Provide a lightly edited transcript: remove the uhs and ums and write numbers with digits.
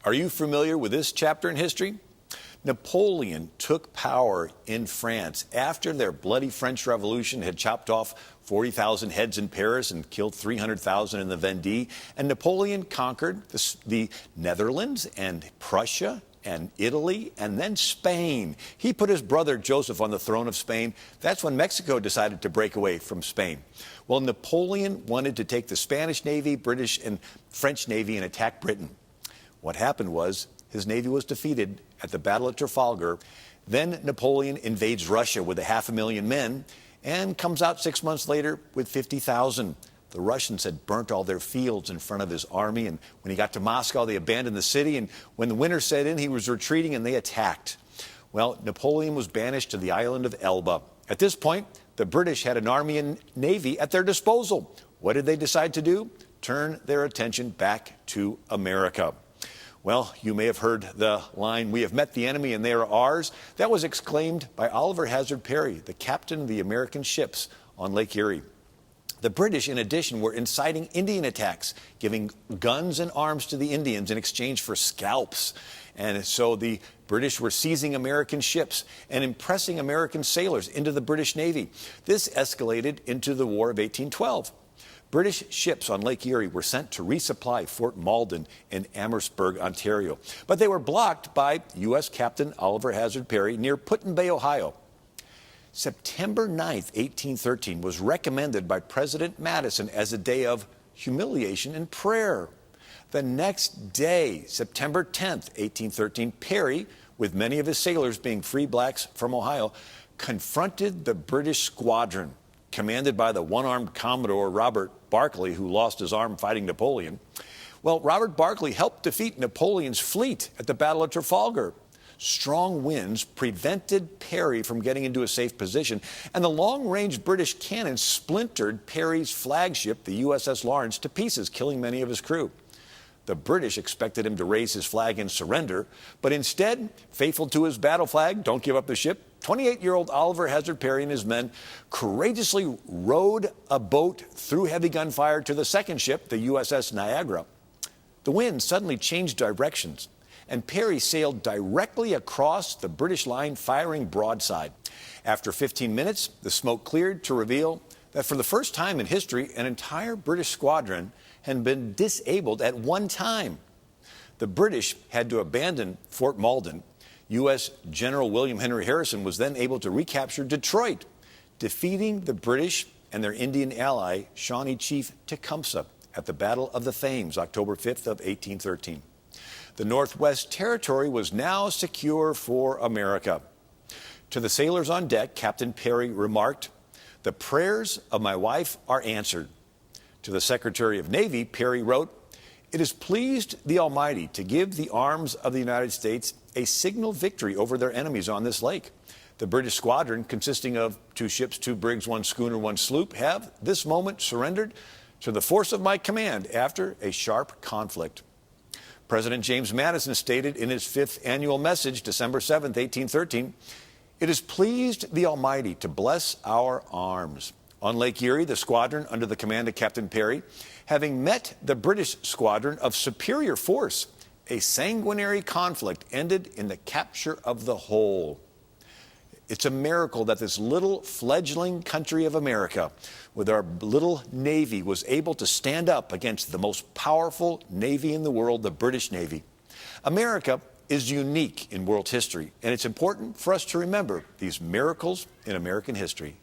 Are you familiar with this chapter in history? Napoleon took power in France after their bloody French Revolution had chopped off 40,000 heads in Paris and killed 300,000 in the Vendée. And Napoleon conquered the Netherlands and Prussia and Italy and then Spain. He put his brother Joseph on the throne of Spain. That's when Mexico decided to break away from Spain. Well, Napoleon wanted to take the Spanish Navy, British and French Navy and attack Britain. What happened was his navy was defeated at the Battle of Trafalgar. Then Napoleon invades Russia with 500,000 men and comes out 6 months later with 50,000. The Russians had burnt all their fields in front of his army, and when he got to Moscow, they abandoned the city, and when the winter set in, he was retreating and they attacked. Well, Napoleon was banished to the island of Elba. At this point, the British had an army and navy at their disposal. What did they decide to do? Turn their attention back to America. Well, you may have heard the line, "We have met the enemy and they are ours." That was exclaimed by Oliver Hazard Perry, the captain of the American ships on Lake Erie. The British, in addition, were inciting Indian attacks, giving guns and arms to the Indians in exchange for scalps. And so the British were seizing American ships and impressing American sailors into the British Navy. This escalated into the War of 1812. British ships on Lake Erie were sent to resupply Fort Malden in Amherstburg, Ontario. But they were blocked by U.S. Captain Oliver Hazard Perry near Put-in-Bay, Ohio. September 9th, 1813 was recommended by President Madison as a day of humiliation and prayer. The next day, September 10th, 1813, Perry, with many of his sailors being free blacks from Ohio, confronted the British squadron, commanded by the one-armed Commodore Robert Barclay, who lost his arm fighting Napoleon. Well, Robert Barclay helped defeat Napoleon's fleet at the Battle of Trafalgar. Strong winds prevented Perry from getting into a safe position, and the long-range British cannon splintered Perry's flagship, the USS Lawrence, to pieces, killing many of his crew. The British expected him to raise his flag and surrender, but instead, faithful to his battle flag, "Don't give up the ship," 28-year-old Oliver Hazard Perry and his men courageously rowed a boat through heavy gunfire to the second ship, the USS Niagara. The wind suddenly changed directions, and Perry sailed directly across the British line, firing broadside. After 15 minutes, the smoke cleared to reveal that for the first time in history, an entire British squadron had been disabled at one time. The British had to abandon Fort Malden. U.S. General William Henry Harrison was then able to recapture Detroit, defeating the British and their Indian ally, Shawnee Chief Tecumseh, at the Battle of the Thames, October 5th of 1813. The Northwest Territory was now secure for America. To the sailors on deck, Captain Perry remarked, "The prayers of my wife are answered." To the Secretary of Navy, Perry wrote, "It has pleased the Almighty to give the arms of the United States a signal victory over their enemies on this lake. The British squadron, consisting of 2 ships, 2 brigs, 1 schooner, 1 sloop, have this moment surrendered to the force of my command after a sharp conflict." President James Madison stated in his 5th annual message, December 7th, 1813, "It has pleased the Almighty to bless our arms." On Lake Erie, the squadron, under the command of Captain Perry, having met the British squadron of superior force, a sanguinary conflict ended in the capture of the whole. It's a miracle that this little fledgling country of America, with our little Navy, was able to stand up against the most powerful Navy in the world, the British Navy. America is unique in world history, and it's important for us to remember these miracles in American history.